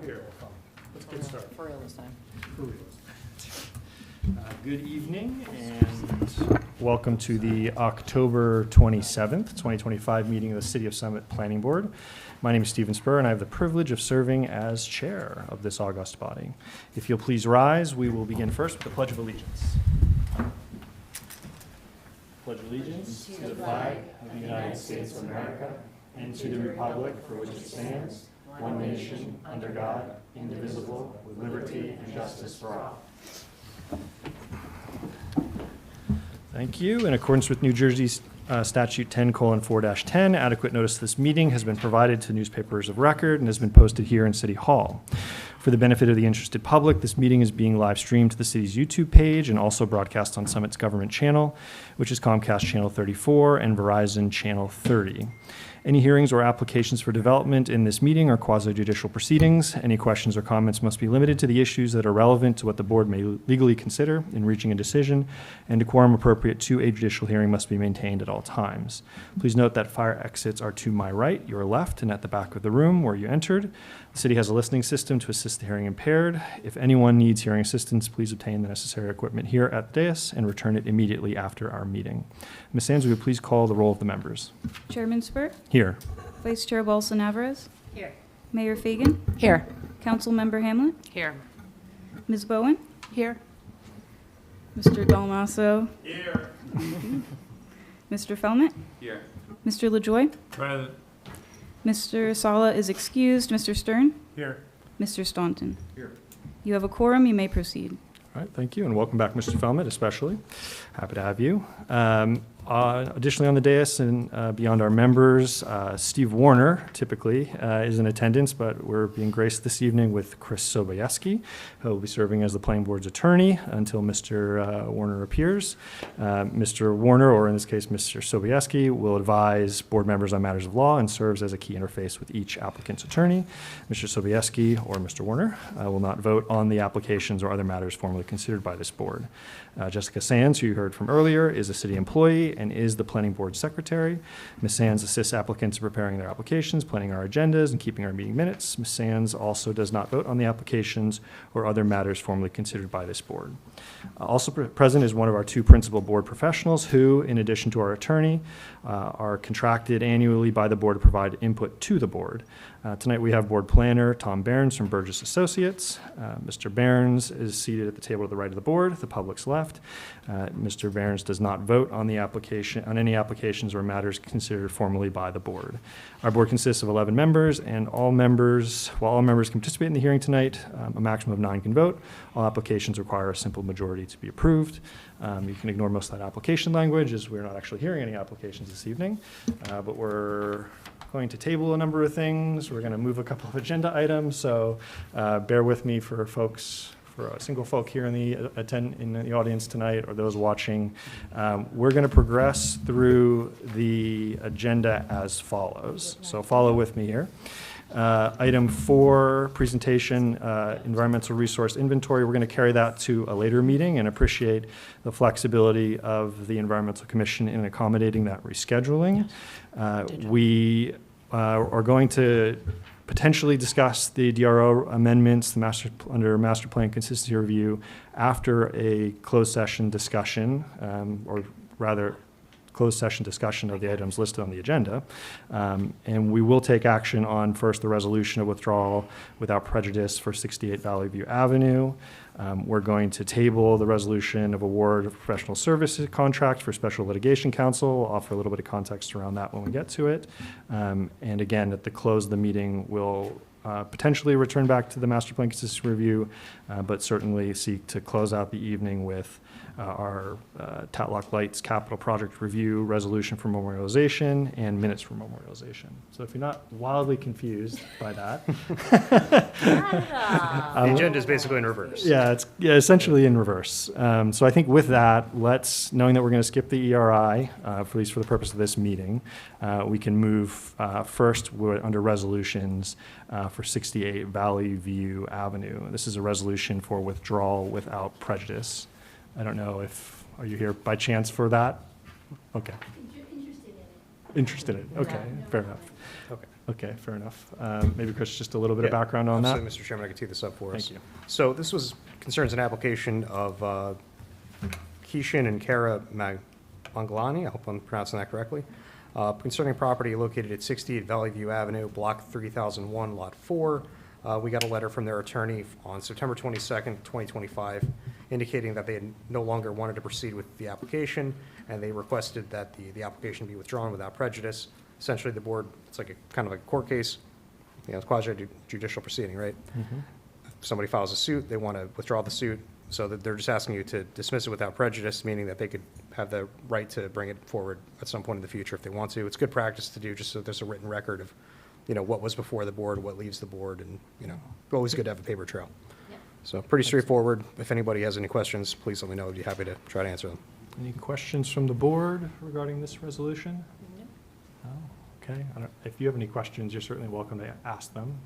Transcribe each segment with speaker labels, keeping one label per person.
Speaker 1: Here, let's get started.
Speaker 2: For real this time.
Speaker 1: Good evening and welcome to the October 27th, 2025 meeting of the City of Summit Planning Board. My name is Stephen Spur and I have the privilege of serving as chair of this august body. If you'll please rise, we will begin first with the Pledge of Allegiance. Pledge allegiance to the flag of the United States of America and to the republic for which it stands, one nation, under God, indivisible, with liberty and justice for all. Thank you. In accordance with New Jersey's Statute 10:4-10, adequate notice of this meeting has been provided to newspapers of record and has been posted here in City Hall. For the benefit of the interested public, this meeting is being live streamed to the city's YouTube page and also broadcast on Summit's government channel, which is Comcast Channel 34 and Verizon Channel 30. Any hearings or applications for development in this meeting are quasi-judicial proceedings. Any questions or comments must be limited to the issues that are relevant to what the board may legally consider in reaching a decision, and a quorum appropriate to a judicial hearing must be maintained at all times. Please note that fire exits are to my right, your left, and at the back of the room where you entered. The city has a listening system to assist the hearing impaired. If anyone needs hearing assistance, please obtain the necessary equipment here at the dais and return it immediately after our meeting. Ms. Sands, will you please call the roll of the members?
Speaker 3: Chairman Spur?
Speaker 1: Here.
Speaker 3: Vice Chair Balsa-Navarez?
Speaker 2: Here.
Speaker 3: Mayor Fagan?
Speaker 2: Here.
Speaker 3: Councilmember Hamlet?
Speaker 2: Here.
Speaker 3: Ms. Bowen?
Speaker 2: Here.
Speaker 3: Mr. Dalmasso?
Speaker 1: Here.
Speaker 3: Mr. Felmet?
Speaker 1: Here.
Speaker 3: Mr. LaJoy?
Speaker 1: Present.
Speaker 3: Mr. Sala is excused. Mr. Stern?
Speaker 1: Here.
Speaker 3: Mr. Staunton?
Speaker 1: Here.
Speaker 3: You have a quorum. You may proceed.
Speaker 1: All right, thank you, and welcome back, Mr. Felmet, especially. Happy to have you. Additionally on the dais and beyond our members, Steve Warner typically is in attendance, but we're being graced this evening with Chris Sobieski, who will be serving as the planning board's attorney until Mr. Warner appears. Mr. Warner, or in this case, Mr. Sobieski, will advise board members on matters of law and serves as a key interface with each applicant's attorney. Mr. Sobieski, or Mr. Warner, will not vote on the applications or other matters formally considered by this board. Jessica Sands, who you heard from earlier, is a city employee and is the planning board secretary. Ms. Sands assists applicants in preparing their applications, planning our agendas, and keeping our meeting minutes. Ms. Sands also does not vote on the applications or other matters formally considered by this board. Also present is one of our two principal board professionals who, in addition to our attorney, are contracted annually by the board to provide input to the board. Tonight we have board planner Tom Behrens from Burgess Associates. Mr. Behrens is seated at the table to the right of the board, the public's left. Mr. Behrens does not vote on any applications or matters considered formally by the board. Our board consists of 11 members, and while all members can participate in the hearing tonight, a maximum of 9 can vote. All applications require a simple majority to be approved. You can ignore most of that application language, as we're not actually hearing any applications this evening, but we're going to table a number of things. We're going to move a couple of agenda items, so bear with me for single folk here in the audience tonight or those watching. We're going to progress through the agenda as follows. So follow with me here. Item 4, presentation, environmental resource inventory. We're going to carry that to a later meeting and appreciate the flexibility of the Environmental Commission in accommodating that rescheduling. We are going to potentially discuss the DRO amendments under Master Plan Consistency Review after a closed session discussion, or rather closed session discussion of the items listed on the agenda. And we will take action on first the resolution of withdrawal without prejudice for 68 Valley View Avenue. We're going to table the resolution of award of professional services contract for Special Litigation Counsel. I'll offer a little bit of context around that when we get to it. And again, at the close of the meeting, we'll potentially return back to the Master Plan Consistency Review, but certainly seek to close out the evening with our Tatlock Lights Capital Project Review resolution for memorialization and minutes for memorialization. So if you're not wildly confused by that.
Speaker 4: The agenda is basically in reverse.
Speaker 1: Yeah, it's essentially in reverse. So I think with that, knowing that we're going to skip the ERI, at least for the purpose of this meeting, we can move first under resolutions for 68 Valley View Avenue. This is a resolution for withdrawal without prejudice. I don't know are you here by chance for that? Okay.
Speaker 5: Interested in it.
Speaker 1: Interested in it. Okay, fair enough.
Speaker 4: Okay.
Speaker 1: Okay, fair enough. Maybe Chris, just a little bit of
Speaker 4: Yeah,
Speaker 1: background on that?
Speaker 4: absolutely, Mr. Chairman, I can tee this up for us.
Speaker 1: Thank you.
Speaker 4: So this concerns an application of Kishan and Kara Mangalani, I hope I'm pronouncing that correctly, concerning property located at 68 Valley View Avenue, Block 3001, Lot 4. We got a letter from their attorney on September 22nd, 2025, indicating that they had no longer wanted to proceed with the application, and they requested that the application be withdrawn without prejudice. Essentially, the board, it's like kind of like a court case, it's quasi-judicial proceeding, right? Somebody files a suit, they want to withdraw the suit, so that they're just asking you to dismiss it without prejudice, meaning that they could have the right to bring it forward at some point in the future if they want to. It's good practice to do, just so there's a written record of, what was before the board, what leaves the board, and, always good to have a paper trail. So pretty straightforward. If anybody has any questions, please let me know. I'd be happy to try to answer them.
Speaker 1: Any questions from the board regarding this resolution? No? Okay. If you have any questions, you're certainly welcome to ask them.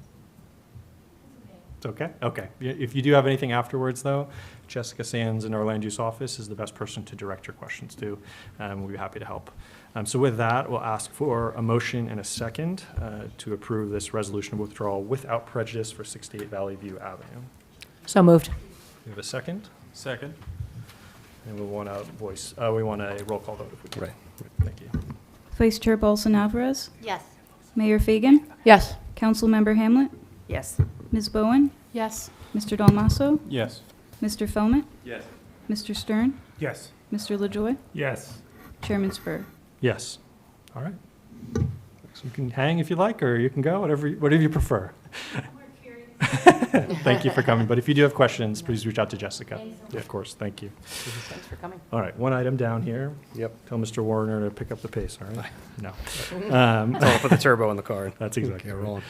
Speaker 1: It's okay? Okay. If you do have anything afterwards, though, Jessica Sands in our land use office is the best person to direct your questions to. We'll be happy to help. So with that, we'll ask for a motion and a second to approve this resolution of withdrawal without prejudice for 68 Valley View Avenue.
Speaker 2: So moved.
Speaker 1: We have a second?
Speaker 5: Second.
Speaker 1: And we want a we want a roll call vote if we can.
Speaker 4: Right.
Speaker 1: Thank you.
Speaker 3: Vice Chair Paulson Alvarez,
Speaker 2: Yes.
Speaker 3: Mayor Fagan,
Speaker 2: Yes.
Speaker 3: Councilmember Hamlet,
Speaker 2: Yes.
Speaker 3: Ms. Bowen,
Speaker 2: Yes.
Speaker 3: Mr. Dalmasso,
Speaker 5: Yes.
Speaker 3: Mr. Felmet,
Speaker 5: Yes.
Speaker 3: Mr. Stern,
Speaker 5: Yes.
Speaker 3: Mr. LaJoy,
Speaker 5: Yes.
Speaker 3: Chairman Spur.
Speaker 1: Yes. All right. So you can hang if you like, or you can go, whatever you prefer. Thank you for coming. But if you do have questions, please reach out to Jessica. Yeah, of course. Thank you.
Speaker 2: Thanks for coming.
Speaker 1: All right. One item down here.
Speaker 4: Yep.
Speaker 1: Tell Mr. Warner to pick up the pace. All right. No.
Speaker 4: I'll put the turbo in the car.
Speaker 1: That's exactly
Speaker 4: Okay,
Speaker 1: right.
Speaker 4: rolling.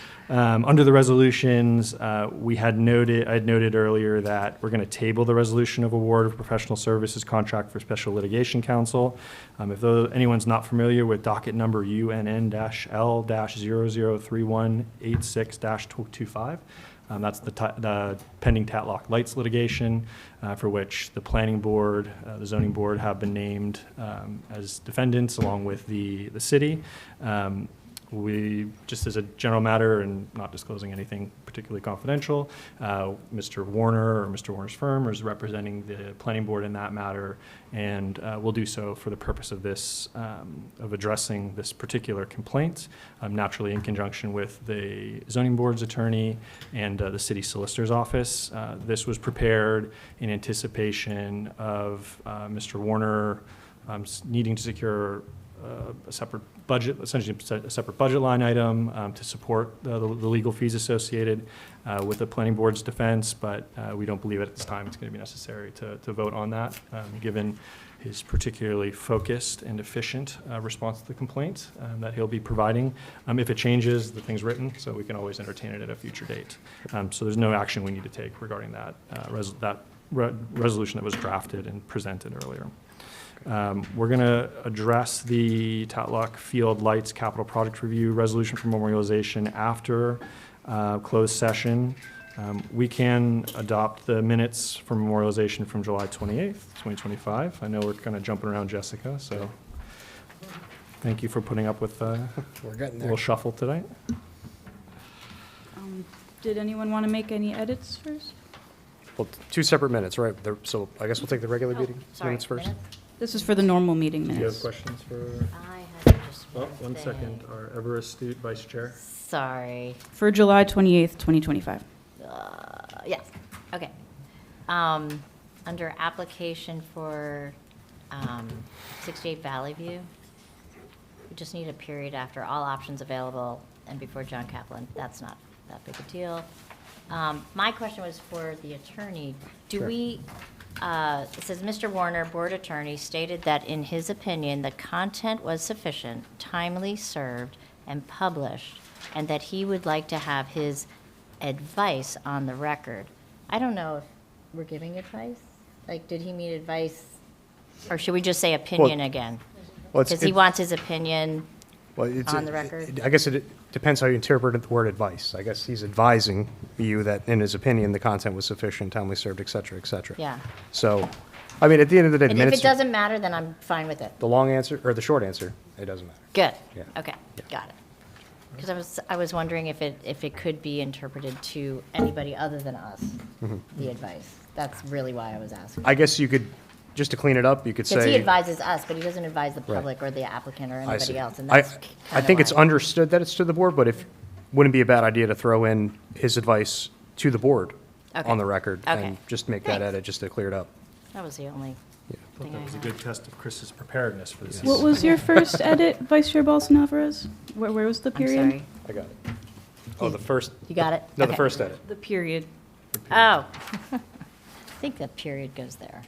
Speaker 1: Under the resolutions, I had noted earlier that we're going to table the resolution of award of professional services contract for special litigation counsel. If anyone's not familiar with docket number UNN-L-003186-225, that's the pending Tatlock Lights litigation, for which the planning board, the zoning board have been named as defendants along with the city. We, just as a general matter and not disclosing anything particularly confidential, Mr. Warner or Mr. Warner's firm is representing the planning board in that matter, and will do so for the purpose of this, of addressing this particular complaint, naturally in conjunction with the zoning board's attorney and the city solicitor's office. This was prepared in anticipation of Mr. Warner needing to secure a separate budget, essentially a separate budget line item to support the legal fees associated with the planning board's defense, but we don't believe at this time it's going to be necessary to vote on that, given his particularly focused and efficient response to the complaint that he'll be providing. If it changes, the thing's written, so we can always entertain it at a future date. So there's no action we need to take regarding that, resolution that was drafted and presented earlier. We're going to address the Tatlock Field Lights Capital Project Review resolution for memorialization after closed session. We can adopt the minutes for memorialization from July 28th, 2025. I know we're kind of jumping around Jessica, so thank you for putting up with a
Speaker 4: We're getting there.
Speaker 1: little shuffle tonight.
Speaker 3: Did anyone want to make any edits first?
Speaker 4: Well, two separate minutes, right? So I guess we'll take the regular meeting
Speaker 2: Sorry.
Speaker 4: minutes first.
Speaker 3: This is for the normal meeting
Speaker 1: Do you have
Speaker 3: minutes.
Speaker 1: questions for,
Speaker 2: I had just
Speaker 1: oh, one second, our ever astute vice chair?
Speaker 2: Sorry.
Speaker 3: For July 28th, 2025.
Speaker 2: Yes. Okay. Under application for 68 Valley View, we just need a period after all options available and before John Kaplan. That's not that big a deal. My question was for the attorney. Do
Speaker 4: Sure.
Speaker 2: we, it says, Mr. Warner, board attorney, stated that in his opinion, the content was sufficient, timely served, and published, and that he would like to have his advice on the record. I don't know if we're giving advice. Like, did he mean advice, or should we just say opinion again?
Speaker 4: Well,
Speaker 2: Because he wants his opinion.
Speaker 4: it's
Speaker 2: on the record.
Speaker 4: I guess it depends how you interpret the word advice. I guess he's advising you that, in his opinion, the content was sufficient, timely served, et cetera, et cetera.
Speaker 2: Yeah.
Speaker 4: So, I mean, at the end of the day, the
Speaker 2: And if
Speaker 4: minutes,
Speaker 2: it doesn't matter, then I'm fine with it.
Speaker 4: the long answer, or the short answer, it doesn't matter.
Speaker 2: Good.
Speaker 4: Yeah.
Speaker 2: Okay,
Speaker 4: Yeah.
Speaker 2: got it. Because I was wondering if it could be interpreted to anybody other than us, the advice. That's really why I was asking.
Speaker 4: I guess you could, just to clean it up, you could say.
Speaker 2: Because he advises us, but he doesn't advise the
Speaker 4: Right.
Speaker 2: public or the applicant or
Speaker 4: I see.
Speaker 2: anybody else, and
Speaker 4: I
Speaker 2: that's
Speaker 4: I think it's
Speaker 2: why.
Speaker 4: understood that it's to the board, but wouldn't be a bad idea to throw in his advice to the board
Speaker 2: Okay.
Speaker 4: on the record.
Speaker 2: Okay.
Speaker 4: And just make that
Speaker 2: Thanks.
Speaker 4: edit, just to clear it up.
Speaker 2: That was the only thing
Speaker 1: That
Speaker 2: I
Speaker 1: was a
Speaker 2: had.
Speaker 1: good test of Chris's preparedness for this.
Speaker 3: What was your first edit, Vice Chair Balsan Alvarez? Where was the
Speaker 2: I'm
Speaker 3: period?
Speaker 2: sorry.
Speaker 4: I got it. Oh, the first,
Speaker 2: You got it?
Speaker 4: no, the
Speaker 2: Okay.
Speaker 4: first edit.
Speaker 3: The period.
Speaker 2: Oh. I think the period goes there.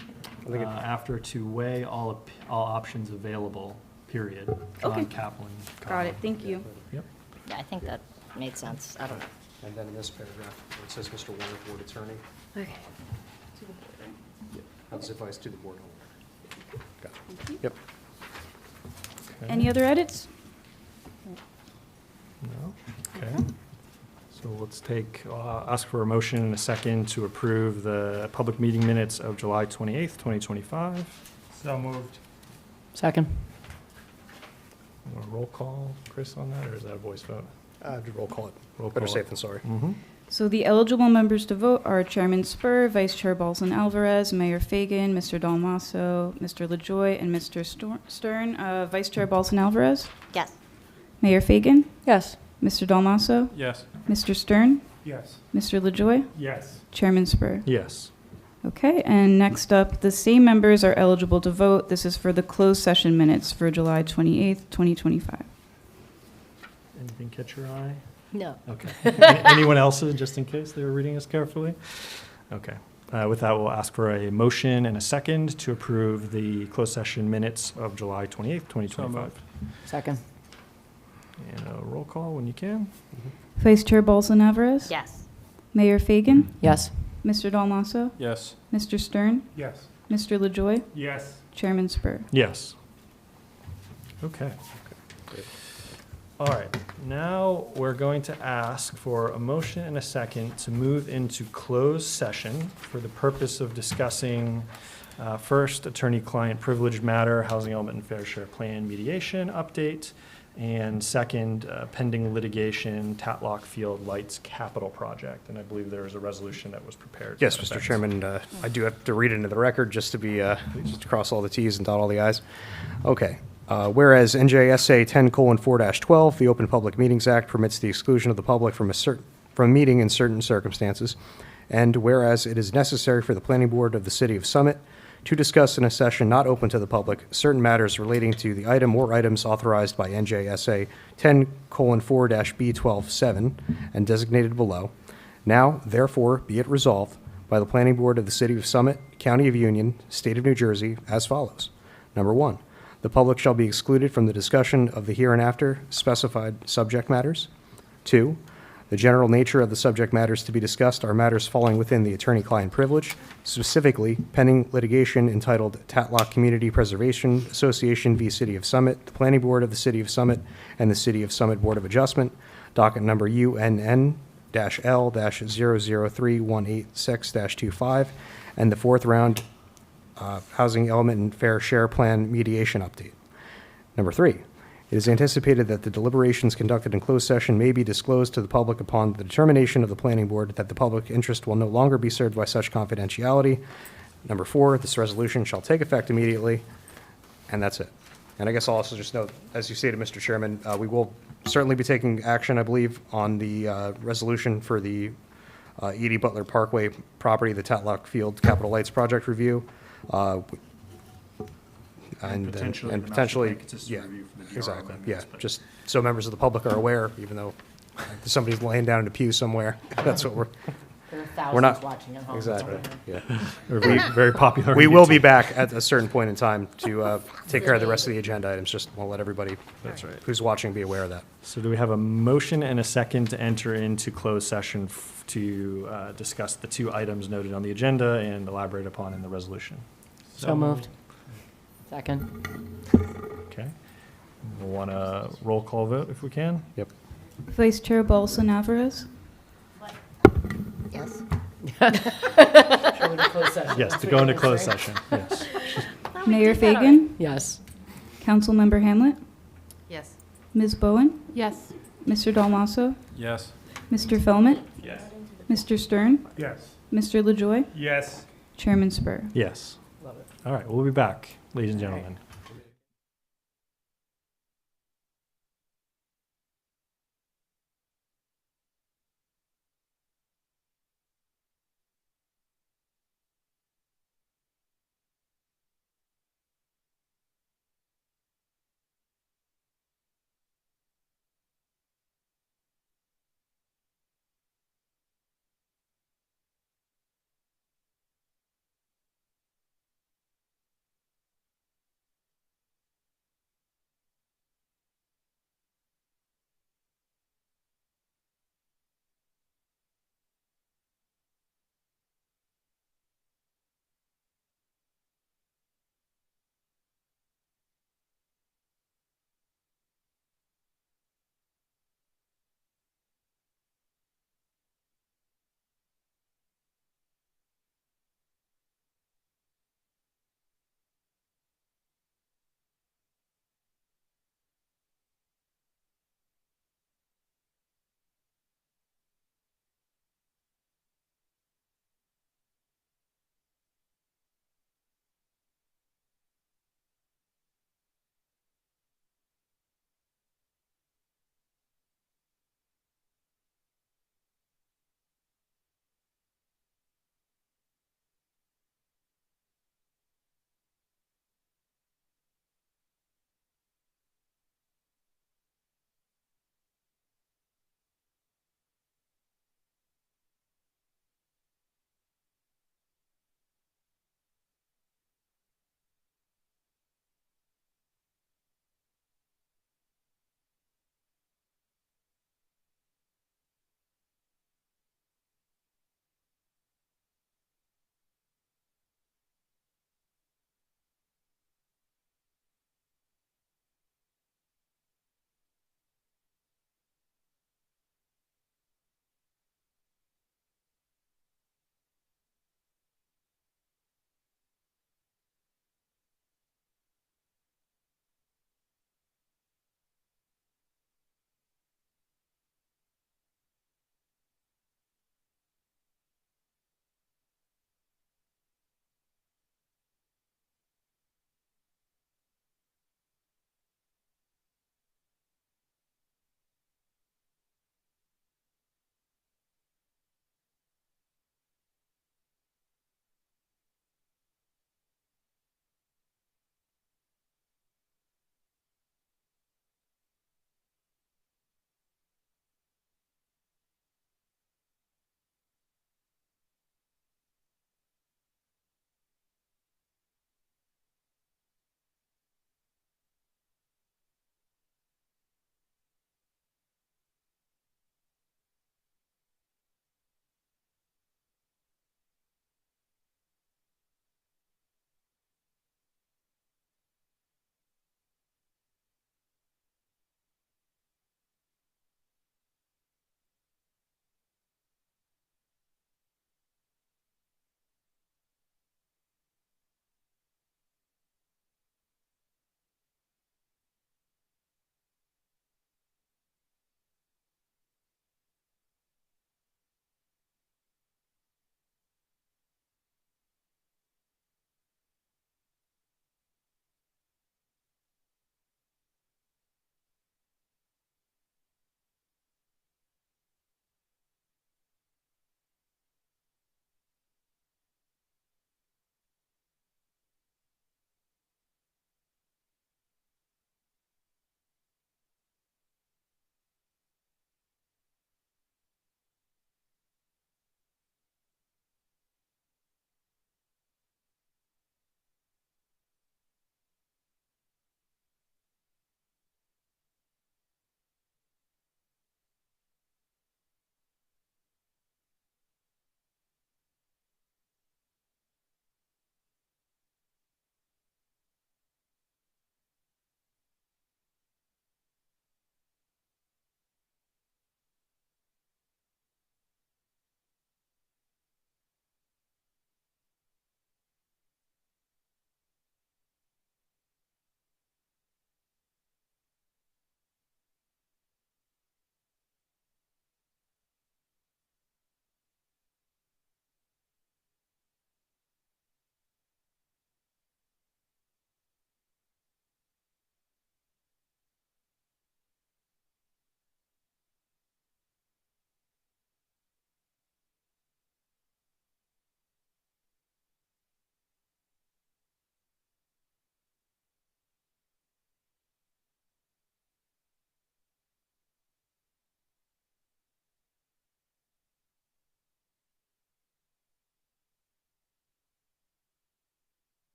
Speaker 4: I think it-
Speaker 1: After to weigh all options available, period. John
Speaker 3: Okay.
Speaker 1: Kaplan.
Speaker 3: Got it, thank you.
Speaker 1: Yep.
Speaker 2: Yeah, I think that made sense. I don't know.
Speaker 4: And then in this paragraph, where it says Mr. Warner, board attorney,
Speaker 2: Okay.
Speaker 4: has advice to the board. Got it. Yep.
Speaker 1: Okay.
Speaker 3: Any other edits?
Speaker 1: No? Okay. So let's ask for a motion and a second to approve the public meeting minutes of July 28th, 2025.
Speaker 5: So moved.
Speaker 6: Second.
Speaker 1: Want a roll call, Chris, on that, or is that a voice vote?
Speaker 4: Roll call it.
Speaker 1: Roll
Speaker 4: Better
Speaker 1: call
Speaker 4: safe
Speaker 1: it.
Speaker 4: than sorry.
Speaker 1: Mm-hmm.
Speaker 3: So the eligible members to vote are Chairman Spur, Vice Chair Balsan Alvarez, Mayor Fagan, Mr. Dalmaso, Mr. LaJoy, and Mr. Stern. Vice Chair Balsan Alvarez,
Speaker 2: Yes.
Speaker 3: Mayor Fagan,
Speaker 6: Yes.
Speaker 3: Mr. Dalmaso,
Speaker 5: Yes.
Speaker 3: Mr. Stern,
Speaker 5: Yes.
Speaker 3: Mr. LaJoy,
Speaker 5: Yes.
Speaker 3: Chairman Spur.
Speaker 1: Yes.
Speaker 3: Okay, and next up, the same members are eligible to vote. This is for the closed session minutes for July 28th, 2025.
Speaker 1: Anything catch your eye?
Speaker 2: No.
Speaker 1: Okay. Anyone else, just in case they were reading this carefully? Okay. With that, we'll ask for a motion and a second to approve the closed session minutes of July 28th, 2025.
Speaker 6: Second.
Speaker 1: And a roll call when you can.
Speaker 3: Vice Chair Balsan Alvarez?
Speaker 2: Yes.
Speaker 3: Mayor Fagan?
Speaker 6: Yes.
Speaker 3: Mr. Dalmaso?
Speaker 5: Yes.
Speaker 3: Mr. Stern?
Speaker 5: Yes.
Speaker 3: Mr. LaJoy?
Speaker 5: Yes.
Speaker 3: Chairman Spur.
Speaker 1: Yes. Okay. All right, now we're going to ask for a motion and a second to move into closed session for the purpose of discussing, first, attorney-client privilege matter, housing element and fair share plan mediation update, and second, pending litigation, Tatlock Field Lights Capital Project. And I believe there is a resolution that was prepared. to
Speaker 4: Yes,
Speaker 1: that
Speaker 4: Mr.
Speaker 1: effect.
Speaker 4: Chairman, I do have to read it into the record just to be, just to cross all the Ts and dot all the Is. Okay. Whereas NJSA 10:4-12, the Open Public Meetings Act permits the exclusion of the public from a meeting in certain circumstances, and whereas it is necessary for the Planning Board of the City of Summit to discuss in a session not open to the public certain matters relating to the item or items authorized by NJSA 10:4-B12-7 and designated below, now, therefore, be it resolved by the Planning Board of the City of Summit, County of Union, State of New Jersey, as follows. Number one, the public shall be excluded from the discussion of the hereinafter specified subject matters. Two, the general nature of the subject matters to be discussed are matters falling within the attorney-client privilege, specifically pending litigation entitled Tatlock Community Preservation Association v. City of Summit, the Planning Board of the City of Summit, and the City of Summit Board of Adjustment, docket number UNN-L-003186-25, and the fourth round Housing Element and Fair Share Plan mediation update. Number three, it is anticipated that the deliberations conducted in closed session may be disclosed to the public upon the determination of the Planning Board that the public interest will no longer be served by such confidentiality. Number four, this resolution shall take effect immediately, and that's it. And I guess I'll also just note, as you stated, Mr. Chairman, we will certainly be taking action, I believe, on the resolution for the E.D. Butler Parkway property, the Tatlock Field Capital Lights Project review. And
Speaker 1: potentially the master
Speaker 4: potentially,
Speaker 1: plan consistency
Speaker 4: yeah,
Speaker 1: review for the DRO
Speaker 4: exactly, yeah,
Speaker 1: amendments, but-
Speaker 4: just so members of the public are aware, even though somebody's laying down in a pew somewhere, that's what we're,
Speaker 2: There are
Speaker 4: we're not.
Speaker 2: thousands watching at home.
Speaker 4: Exactly, yeah.
Speaker 1: They're very popular.
Speaker 4: We
Speaker 1: on
Speaker 4: will be
Speaker 1: YouTube.
Speaker 4: back at a certain point in time to take care of the rest of the agenda items, just want to let everybody
Speaker 1: That's right.
Speaker 4: who's watching be aware of that.
Speaker 1: So do we have a motion and a second to enter into closed session to discuss the two items noted on the agenda and elaborate upon in the resolution?
Speaker 6: So moved. Second.
Speaker 1: Okay. We'll want a roll call vote if we can.
Speaker 4: Yep.
Speaker 3: Vice Chair Balsan Alvarez?
Speaker 2: Yes.
Speaker 1: Yes, to go into closed session, yes.
Speaker 3: Mayor Fagan?
Speaker 6: Yes.
Speaker 3: Councilmember Hamlet?
Speaker 2: Yes.
Speaker 3: Ms. Bowen?
Speaker 7: Yes.
Speaker 3: Mr. Dalmasso,
Speaker 5: Yes.
Speaker 3: Mr. Fellman,
Speaker 5: Yes.
Speaker 3: Mr. Stern,
Speaker 5: Yes.
Speaker 3: Mr. LaJoy,
Speaker 5: Yes.
Speaker 3: Chairman Spur.
Speaker 1: Yes. All right, we'll be back, ladies and gentlemen.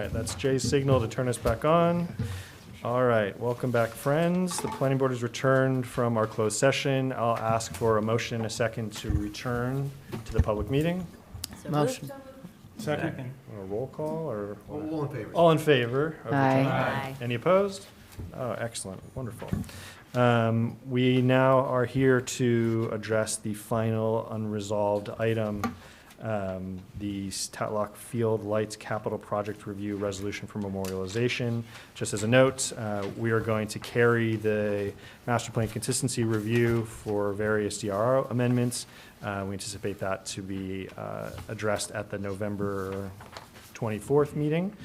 Speaker 1: right, that's Jay's signal to turn us back on. All right, welcome back, friends. The planning board has returned from our closed session. I'll ask for a motion and a second to return to the public meeting.
Speaker 6: Motion.
Speaker 1: Second. A roll call or?
Speaker 5: All in favor?
Speaker 1: All in favor? of
Speaker 6: Aye.
Speaker 1: returning?
Speaker 2: Aye.
Speaker 1: Any opposed? Oh, excellent, wonderful. We now are here to address the final unresolved item, the Tatlock Field Lights Capital Project Review Resolution for Memorialization. Just as a note, we are going to carry the Master Plan Consistency Review for various DRO amendments. We anticipate that to be addressed at the November 24th meeting.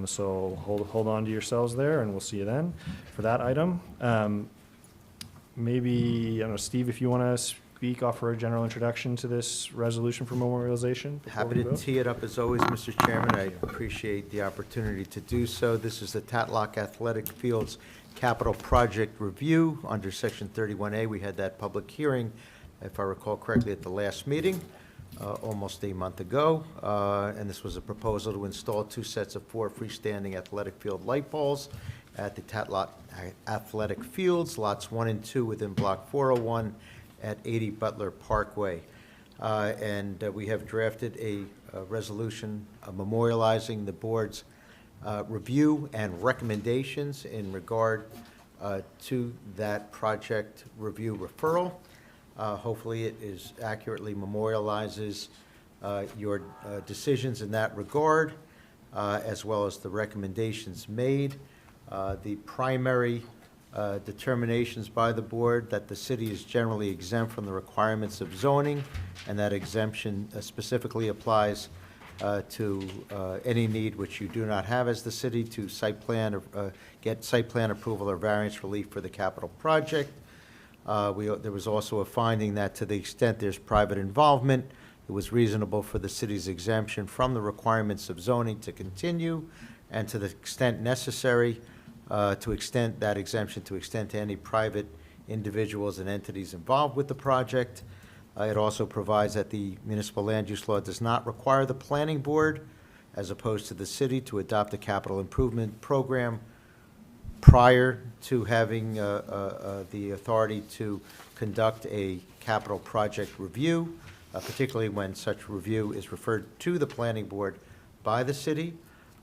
Speaker 1: So hold on to yourselves there, and we'll see you then for that item. Maybe, I don't know, Steve, if you want to speak, offer a general introduction to this resolution for memorialization. before
Speaker 5: Happy
Speaker 1: we
Speaker 5: to
Speaker 1: vote?
Speaker 5: tee it up as always, Mr. Chairman. I appreciate the opportunity to do so. This is the Tatlock Athletic Fields Capital Project Review under Section 31A. We had that public hearing, if I recall correctly, at the last meeting, almost a month ago. And this was a proposal to install 2 sets of 4 freestanding athletic field light poles at the Tatlock Athletic Fields, lots 1 and 2 within Block 401 at 80 Butler Parkway. And we have drafted a resolution memorializing the board's review and recommendations in regard to that project review referral. Hopefully it is accurately memorializes your decisions in that regard, as well as the recommendations made. The primary determinations by the board that the city is generally exempt from the requirements of zoning, and that exemption specifically applies to any need which you do not have as the city to site plan or get site plan approval or variance relief for the capital project. There was also a finding that to the extent there's private involvement, it was reasonable for the city's exemption from the requirements of zoning to continue, and to the extent necessary, to extend that exemption to extend to any private individuals and entities involved with the project. It also provides that the municipal land use law does not require the planning board, as opposed to the city, to adopt a capital improvement program prior to having the authority to conduct a capital project review, particularly when such review is referred to the planning board by the city.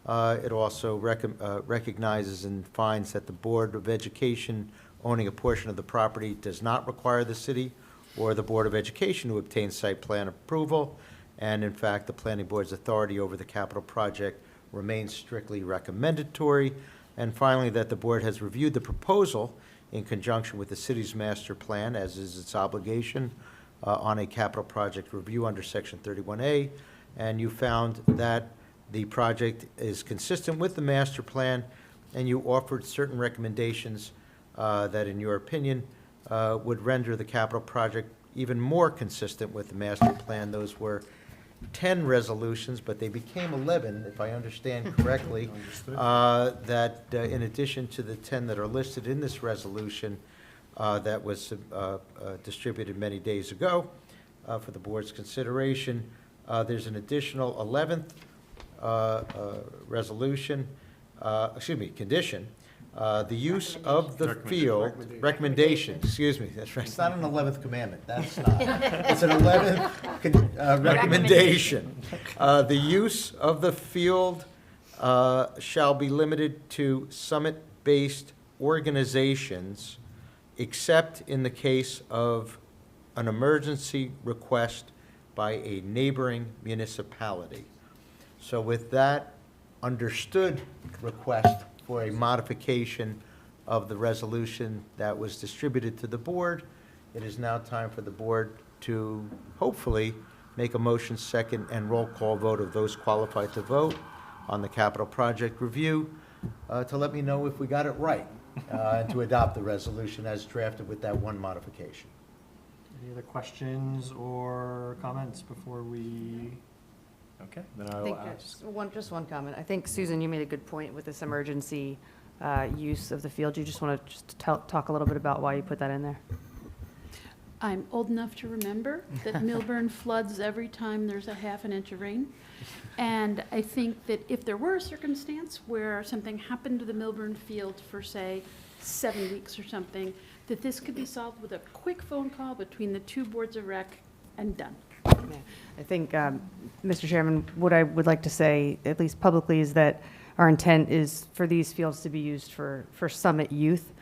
Speaker 5: It also recognizes and finds that the Board of Education owning a portion of the property does not require the city or the Board of Education to obtain site plan approval, and in fact, the planning board's authority over the capital project remains strictly recommendatory. And finally, that the board has reviewed the proposal in conjunction with the city's master plan, as is its obligation, on a capital project review under Section 31A, and you found that the project is consistent with the master plan, and you offered certain recommendations that, in your opinion, would render the capital project even more consistent with the master plan. Those were 10 resolutions, but they became 11, if I understand correctly, that in addition to the 10 that are listed in this resolution that was distributed many days ago for the board's consideration, there's an additional 11th resolution, condition, the use of the field, recommendation, excuse me, that's right. It's not an 11th commandment, that's not. It's an 11th recommendation. The use of the field shall be limited to summit-based organizations, except in the case of an emergency request by a neighboring municipality. So with that understood request for a modification of the resolution that was distributed to the board, it is now time for the board to hopefully make a motion, second, and roll call vote of those qualified to vote on the capital project review to let me know if we got it right and to adopt the resolution as drafted with that one modification.
Speaker 1: Any other questions or comments before we? Okay, then I will ask.
Speaker 7: Just one comment. I think, Susan, you made a good point with this emergency use of the field. You just want to talk a little bit about why you put that in there?
Speaker 8: I'm old enough to remember that Milburn floods every time there's a half an inch of rain. And I think that if there were a circumstance where something happened to the Milburn field for, say, 7 weeks or something, that this could be solved with a quick phone call between the two boards of rec and done.
Speaker 7: Yeah. I think, Mr. Chairman, what I would like to say, at least publicly, is that our intent is for these fields to be used for Summit Youth.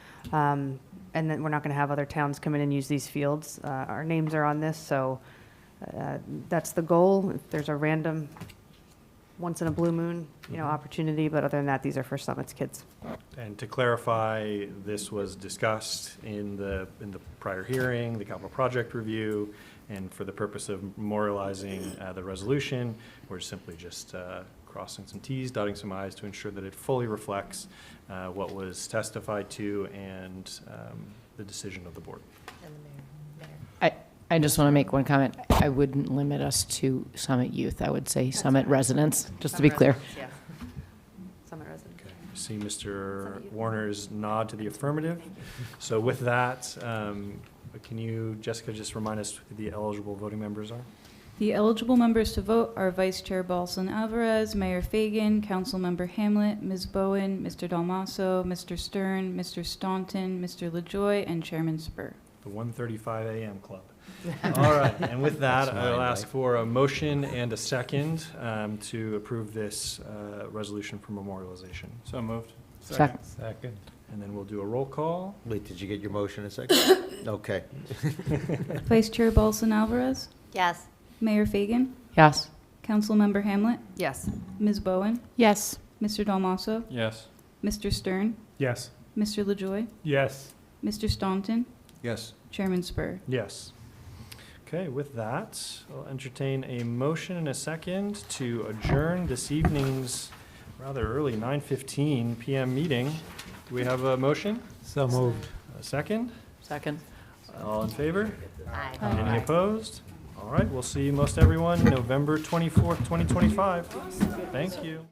Speaker 7: And then we're not going to have other towns come in and use these fields. Our names are on this, so that's the goal. If there's a random, once in a blue moon, opportunity, but other than that, these are for Summit's kids.
Speaker 1: And to clarify, this was discussed in the prior hearing, the capital project review, and for the purpose of memorializing the resolution, we're simply just crossing some Ts, dotting some Is to ensure that it fully reflects what was testified to and the decision of the board.
Speaker 6: I just want to make one comment. I wouldn't limit us to Summit Youth. I would say Summit residents, just to be clear.
Speaker 7: Yeah. Summit residents.
Speaker 1: Okay. I see Mr. Warner's nod to the affirmative. So with that, can you, Jessica, just remind us who the eligible voting members are?
Speaker 3: The eligible members to vote are Vice Chair Balsan Alvarez, Mayor Fagan, Councilmember Hamlet, Ms. Bowen, Mr. Dalmaso, Mr. Stern, Mr. Staunton, Mr. LaJoy, and Chairman Spur.
Speaker 1: The 1:35 a.m. club. All right, and with that,
Speaker 5: That's
Speaker 1: I'll
Speaker 5: mine,
Speaker 1: ask for a motion and a second to approve this resolution for memorialization. So moved.
Speaker 6: Second.
Speaker 1: And then we'll do a roll call.
Speaker 5: Wait, did you get your motion a second? Okay.
Speaker 3: Vice Chair Balsan Alvarez,
Speaker 2: Yes.
Speaker 3: Mayor Fagan,
Speaker 6: Yes.
Speaker 3: Councilmember Hamlet,
Speaker 7: Yes.
Speaker 3: Ms. Bowen,
Speaker 6: Yes.
Speaker 3: Mr. Dalmaso,
Speaker 1: Yes.
Speaker 3: Mr. Stern,
Speaker 1: Yes.
Speaker 3: Mr. LaJoy,
Speaker 1: Yes.
Speaker 3: Mr. Staunton,
Speaker 5: Yes.
Speaker 3: Chairman Spur.
Speaker 1: Yes. Okay, with that, I'll entertain a motion and a second to adjourn this evening's rather early 9:15 p.m. meeting. Do we have a motion?
Speaker 9: So moved.
Speaker 1: A second?
Speaker 6: Second.
Speaker 1: All in favor?
Speaker 2: Aye.
Speaker 1: Any opposed? All right, we'll see most everyone November 24th, 2025. Thank you.